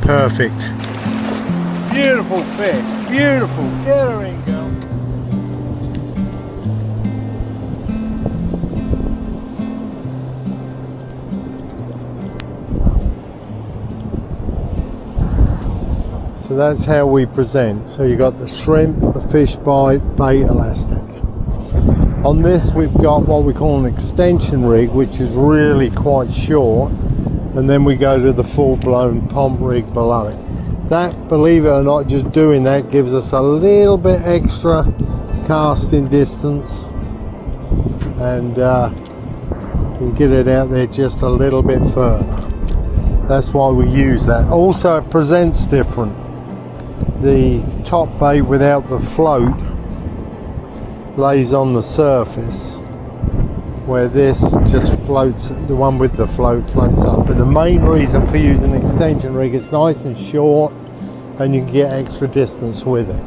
Perfect. Beautiful fish, beautiful. Get her in, girl. So that's how we present. So you got the shrimp, the fish bite, bait elastic. On this we've got what we call an extension rig, which is really quite short, and then we go to the full-blown pomp rig below it. That, believe it or not, just doing that gives us a little bit extra casting distance, and we can get it out there just a little bit further. That's why we use that. Also, it presents different. The top bait without the float lays on the surface, where this just floats, the one with the float floats up. But the main reason for using an extension rig, it's nice and short and you can get extra distance with it.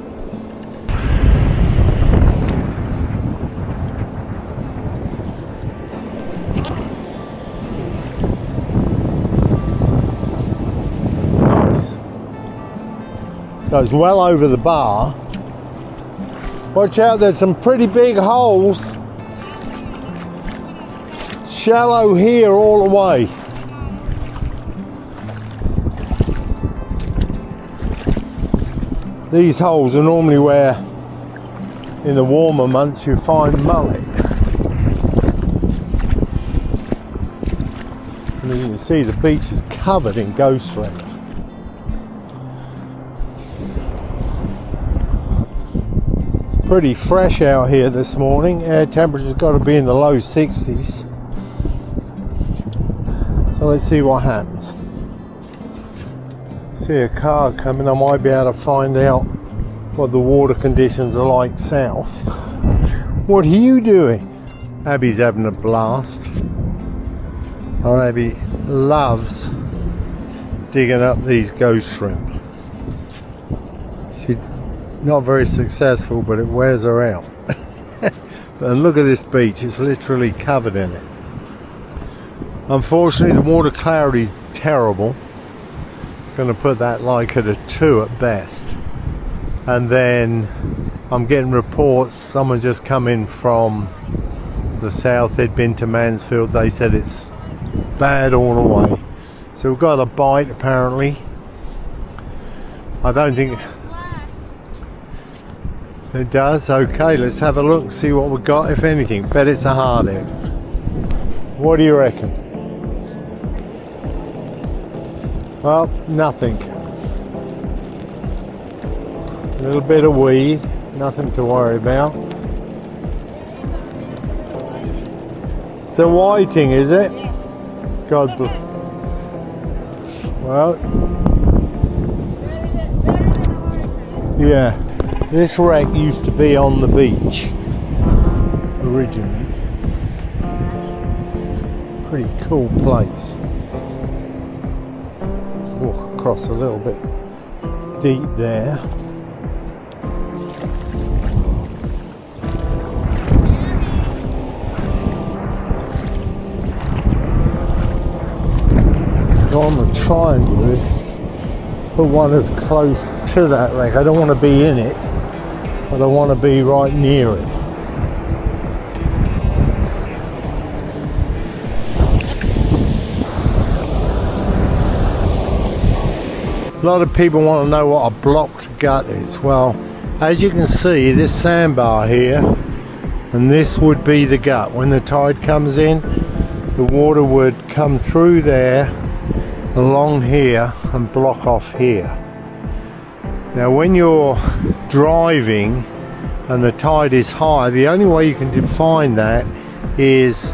So it's well over the bar. Watch out, there's some pretty big holes. Shallow here all the way. These holes are normally where, in the warmer months, you find mullet. And as you can see, the beach is covered in ghost shrimp. Pretty fresh out here this morning. Air temperature's got to be in the low 60s. So let's see what happens. See a car coming, I might be able to find out what the water conditions are like south. What are you doing? Abby's having a blast. Our Abby loves digging up these ghost shrimp. She's not very successful, but it wears her out. And look at this beach, it's literally covered in it. Unfortunately, the water clarity is terrible. Going to put that like at a 2 at best. And then I'm getting reports, someone just come in from the south, they'd been to Mansfield, they said it's bad all the way. So we've got a bite apparently. I don't think it does. Okay, let's have a look, see what we've got, if anything. Bet it's a hardhead. What do you reckon? Well, nothing. A little bit of weed, nothing to worry about. It's a whiting, is it? God bless. Well, yeah. This wreck used to be on the beach originally. Pretty cool place. Walk across a little bit deep there. What I'm going to try and do is put one as close to that wreck. I don't want to be in it, but I want to be right near it. A lot of people want to know what a blocked gut is. Well, as you can see, this sandbar here, and this would be the gut. When the tide comes in, the water would come through there, along here, and block off here. Now when you're driving and the tide is high, the only way you can define that is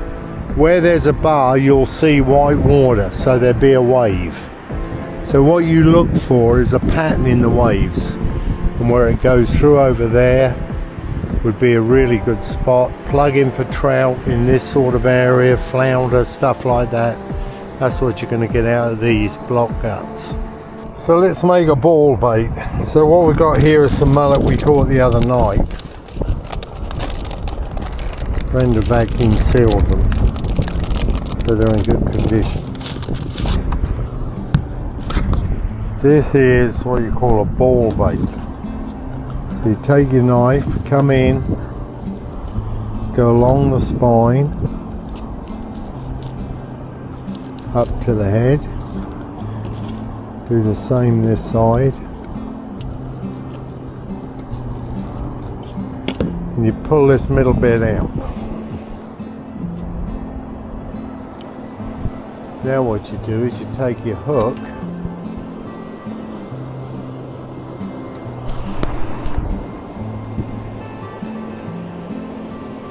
where there's a bar, you'll see white water, so there'd be a wave. So what you look for is a pattern in the waves, and where it goes through over there would be a really good spot. Plug in for trout in this sort of area, flounder, stuff like that. That's what you're going to get out of these block guts. So let's make a ball bait. So what we've got here is some mullet we caught the other night. Brenda vacuum sealed them, so they're in good condition. This is what you call a ball bait. So you take your knife, come in, go along the spine, up to the head, do the same this side, and you pull this middle bit out. Now what you do is you take your hook,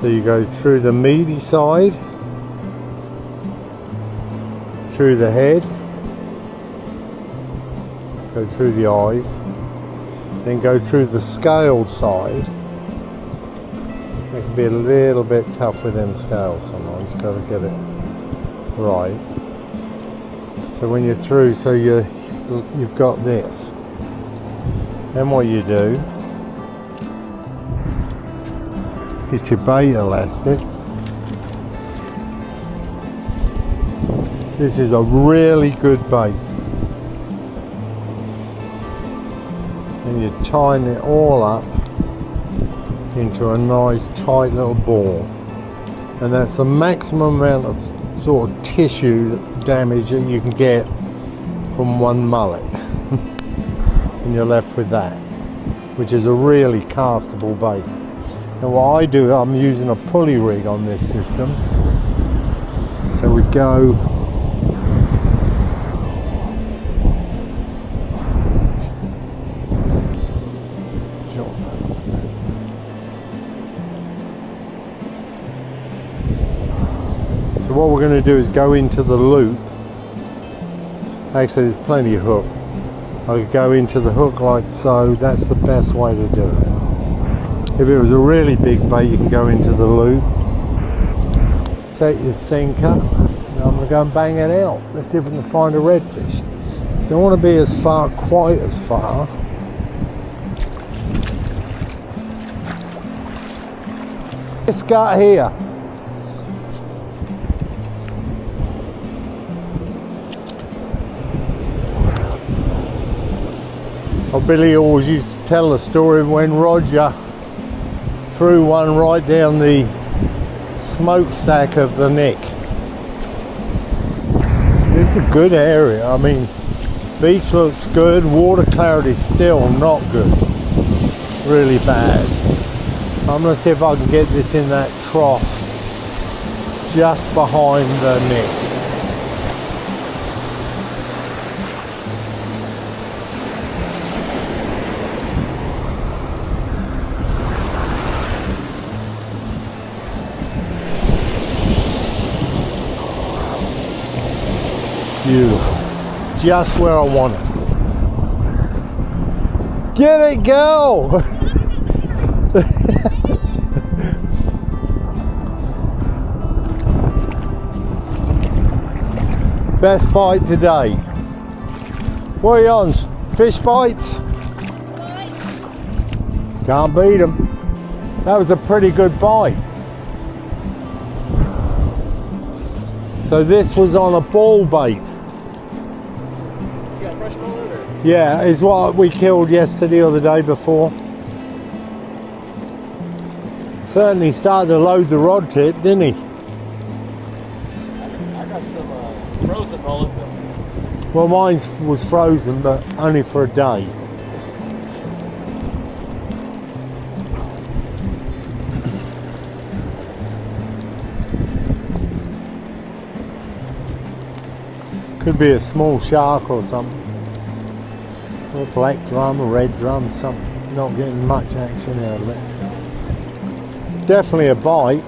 so you go through the meaty side, through the head, go through the eyes, then go through the scaled side. It can be a little bit tough with them scales sometimes, got to get it right. So when you're through, so you've got this. Then what you do, get your bait elastic. This is a really good bait. And you tighten it all up into a nice tight little ball. And that's the maximum amount of sort of tissue damage that you can get from one mullet. And you're left with that, which is a really castable bait. And what I do, I'm using a pulley rig on this system. So we go So what we're going to do is go into the loop. Actually, there's plenty of hook. I could go into the hook like so. That's the best way to do it. If it was a really big bait, you can go into the loop, set your sinker, and I'm going to go and bang it out. Let's see if we can find a redfish. Don't want to be as far, quite as far. This guy here. Billy always used to tell the story of when Roger threw one right down the smokestack of the neck. This is a good area. I mean, beach looks good, water clarity still not good, really bad. I'm going to see if I can get this in that trough just behind the neck. Beautiful. Just where I want it. Get it, go! Best bite today. What are you on? Fish bites? Can't beat them. That was a pretty good bite. So this was on a ball bait. Yeah, is what we killed yesterday or the day before. Certainly started to load the rod tip, didn't he? I got some frozen mullet. Well, mine was frozen, but only for a day. Could be a small shark or something. Or a black drum, a red drum, something. Not getting much action out of it. Definitely a bite.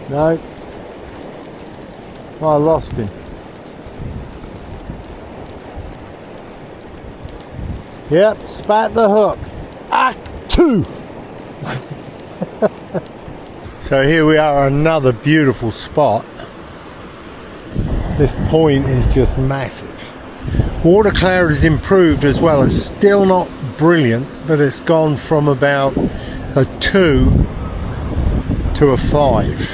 No. Oh, I lost him. Yep, spat the hook. Act 2. So here we are, another beautiful spot. This point is just massive. Water clarity has improved as well. It's still not brilliant, but it's gone from about a 2 to a 5.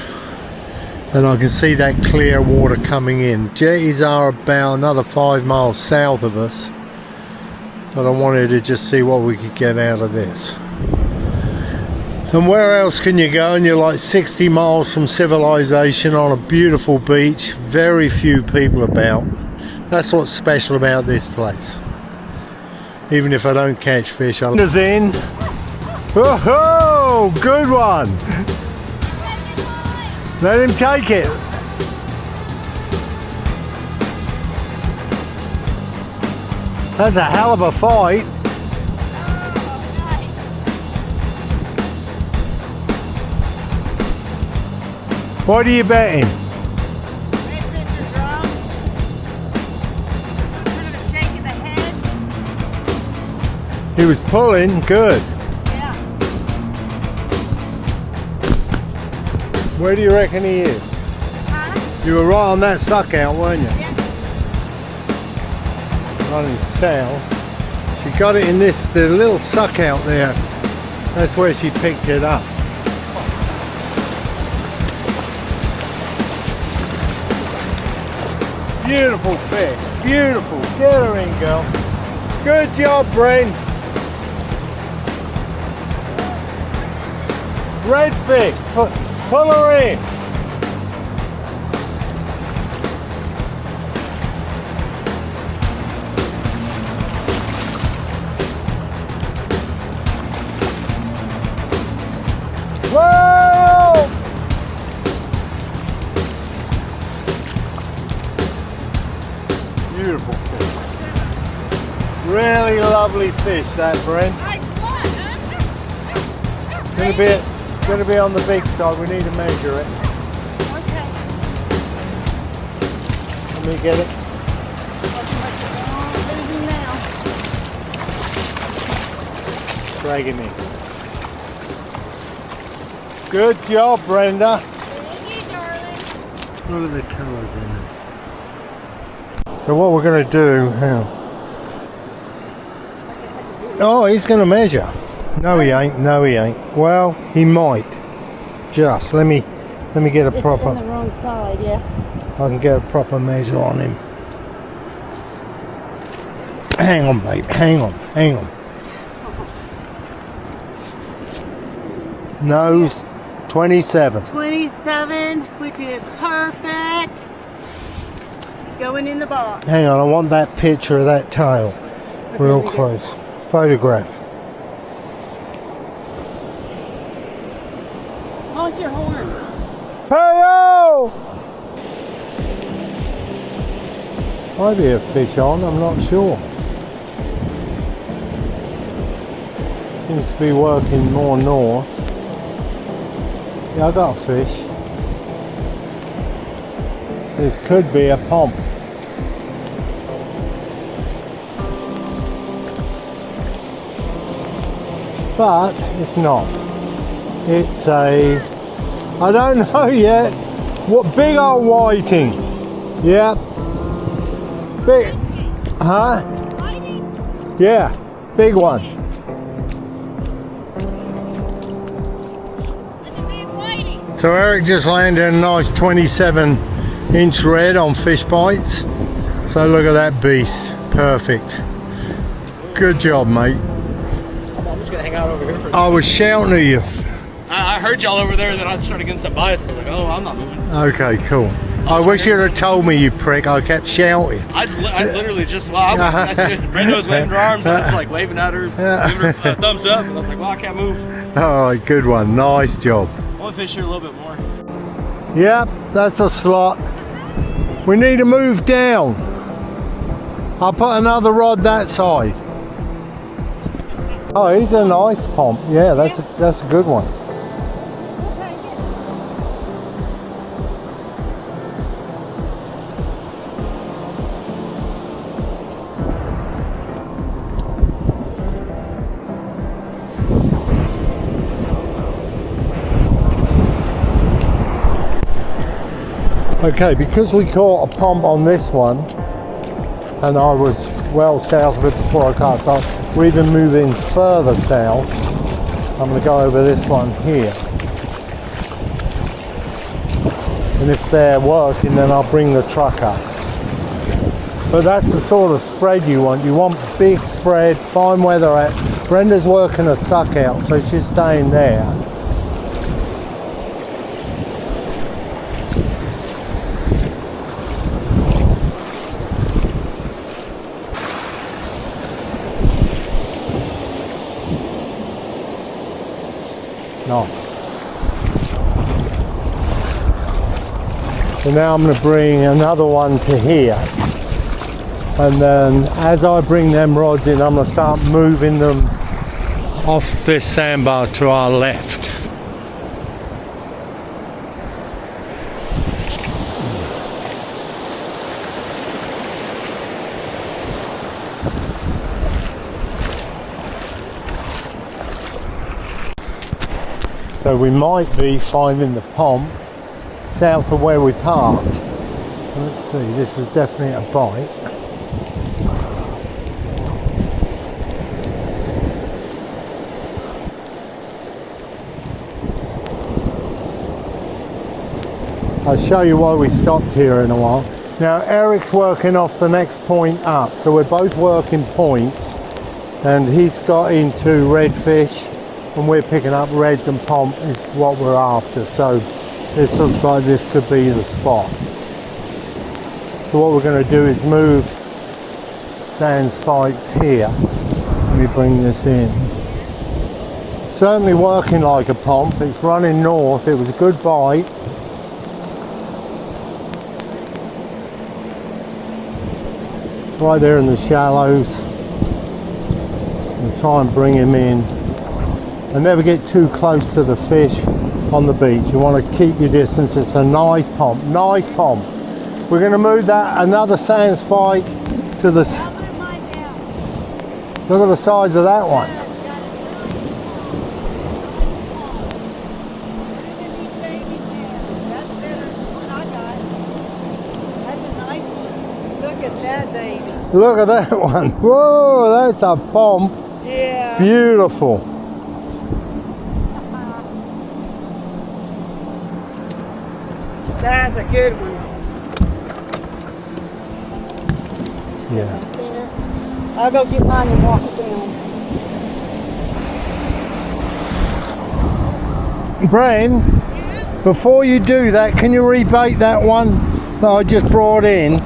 And I can see that clear water coming in. Jetties are about another 5 miles south of us, but I wanted to just see what we could get out of this. And where else can you go? And you're like 60 miles from civilization on a beautiful beach, very few people about. That's what's special about this place. Even if I don't catch fish, I'll in. Oh, good one. Let him take it. That's a hell of a fight. What are you betting? Redfish or trough. Sort of a shake of the head. He was pulling good. Yeah. Where do you reckon he is? Huh? You were right on that suck out, weren't you? Yeah. Running south. She got it in the little suck out there. That's where she picked it up. Beautiful fish, beautiful. Get her in, girl. Good job, Bren. Redfish, pull her in. Whoa! Beautiful fish. Really lovely fish, that, Brent. Nice one, huh? Gonna be on the big side. We need to measure it. Okay. Let me get it. Losing now. Drag him in. Good job, Brenda. Thank you, darling. Look at the colours in it. So what we're going to do, oh, he's going to measure. No, he ain't. No, he ain't. Well, he might. Just let me get a proper. It's on the wrong side, yeah. I can get a proper measure on him. Hang on, babe. Hang on. Hang on. Nose 27. 27, which is perfect. It's going in the box. Hang on, I want that picture of that tail. Real close. Photograph. Honk your horn. Hey-o! Might be a fish on, I'm not sure. Seems to be working more north. Yeah, I got a fish. This could be a pomp. But it's not. It's a, I don't know yet. What big old whiting. Yeah. Big, huh? Yeah, big one. So Eric just landed a nice 27-inch red on fish bites. So look at that beast. Perfect. Good job, mate. I'm just gonna hang out over here for a I was shouting at you. I heard y'all over there, and then I started getting some bites. So I was like, oh, I'm not moving. Okay, cool. I wish you'd have told me, you prick. I kept shouting. I literally just, well, Brenda was waving her arms, I was like waving at her, giving her a thumbs up, and I was like, well, I can't move. Oh, good one. Nice job. I want to fish here a little bit more. Yep, that's a slot. We need to move down. I'll put another rod that side. Oh, he's a nice pomp. Yeah, that's a good one. Okay, because we caught a pomp on this one, and I was well south of it before I cast off, we're even moving further south. I'm going to go over this one here. And if they're working, then I'll bring the truck up. But that's the sort of spread you want. You want big spread, fine where they're at. Brenda's working a suck out, so she's staying there. Nice. So now I'm going to bring another one to here, and then as I bring them rods in, I'm going to start moving them off this sandbar to our left. So we might be finding the pomp south of where we parked. Let's see, this was definitely a bite. I'll show you why we stopped here in a while. Now Eric's working off the next point up, so we're both working points, and he's got into redfish and we're picking up reds and pomp is what we're after. So this looks like this could be the spot. So what we're going to do is move sand spikes here. Let me bring this in. Certainly working like a pomp. It's running north. It was a good bite. Right there in the shallows. We'll try and bring him in. And never get too close to the fish on the beach. You want to keep your distance. It's a nice pomp. Nice pomp. We're going to move that another sand spike to the. Look at the size of that one. Look at that baby. Look at that one. Whoa, that's a pomp. Yeah. Beautiful. That's a good one. Yeah. I'll go get mine and walk it down. Bren, before you do that, can you rebait that one that I just brought in?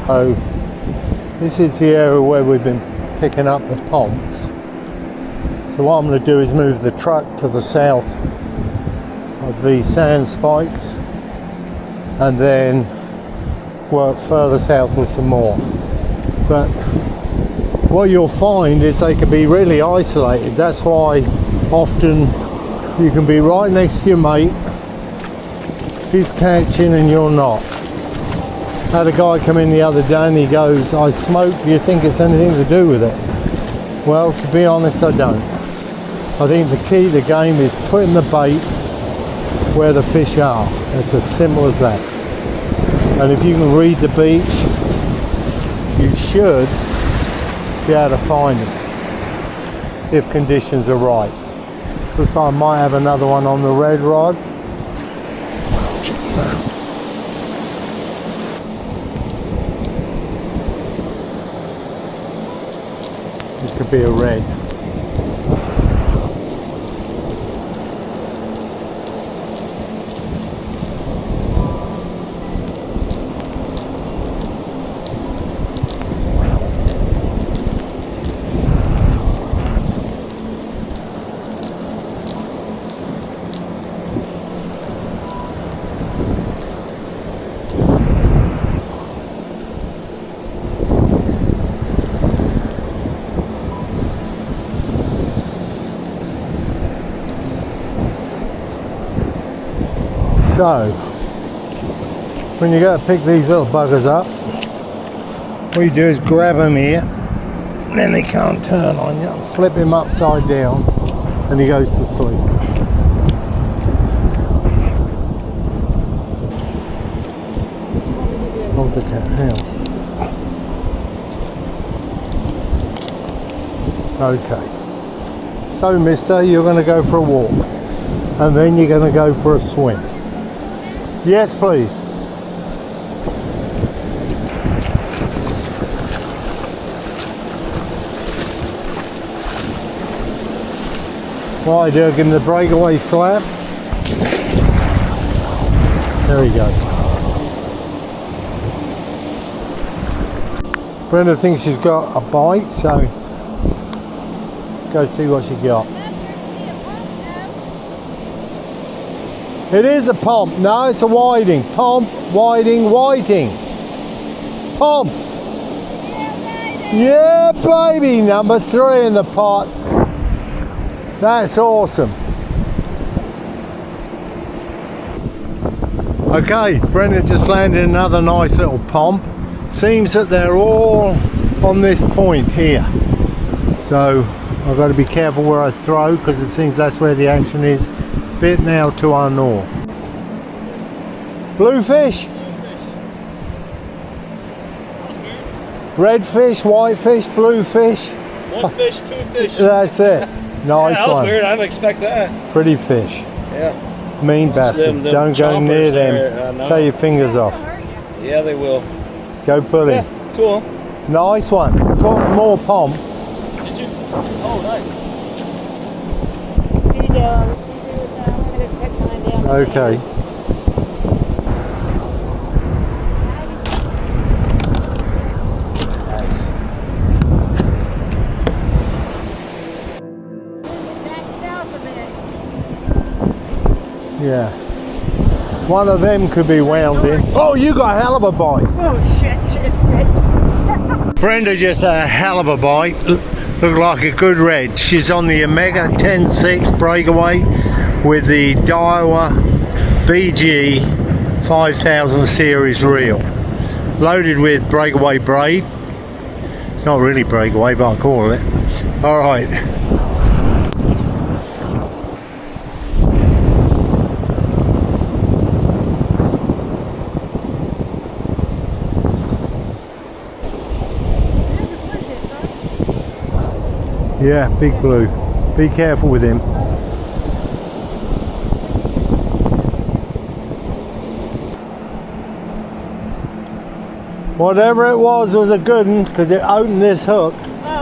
So this is the area where we've been picking up the pomps. So what I'm going to do is move the truck to the south of these sand spikes and then work further south with some more. But what you'll find is they can be really isolated. That's why often you can be right next to your mate, he's catching and you're not. I had a guy come in the other day and he goes, I smoke, do you think it's anything to do with it? Well, to be honest, I don't. I think the key to the game is putting the bait where the fish are. It's as simple as that. And if you can read the beach, you should be able to find it if conditions are right. Looks like I might have another one on the red rod. This could be a red. So, when you go to pick these little buggers up, what you do is grab them here, then they can't turn on you. Flip him upside down, and he goes to sleep. Hold the cat, hang on. Okay. So, mister, you're going to go for a walk, and then you're going to go for a swim. Yes, please. Why do I give him the breakaway slap? There we go. Brenda thinks she's got a bite, so go see what she got. It is a pomp. No, it's a whiting. Pomp, whiting, whiting. Pomp. Yeah, baby. Number 3 in the pot. That's awesome. Okay, Brendan just landed another nice little pomp. Seems that they're all on this point here. So I've got to be careful where I throw because it seems that's where the action is. Bit now to our north. Bluefish? Redfish, whitefish, bluefish. One fish, 2 fish. That's it. Nice that was one. weird. I didn't expect that. Pretty fish. Yeah. Mean bastards. them Don't go near them. no. Tear your fingers off. Yeah, they will. Go pull him. Yeah, cool. Nice one. Caught more pomp. Did you? Oh, nice. Okay. Yeah. One of them could be wound in. Oh, you got a hell of a bite. Oh, shit. Brenda just had a hell of a bite. Looked like a good red. She's on the Omega 10.6 breakaway with the Daiwa BG 5000 series reel. Loaded with breakaway braid. It's not really breakaway, but I'll call it. Alright. Yeah, big blue. Be careful with him. Whatever it was a good one because it opened this hook. Oh,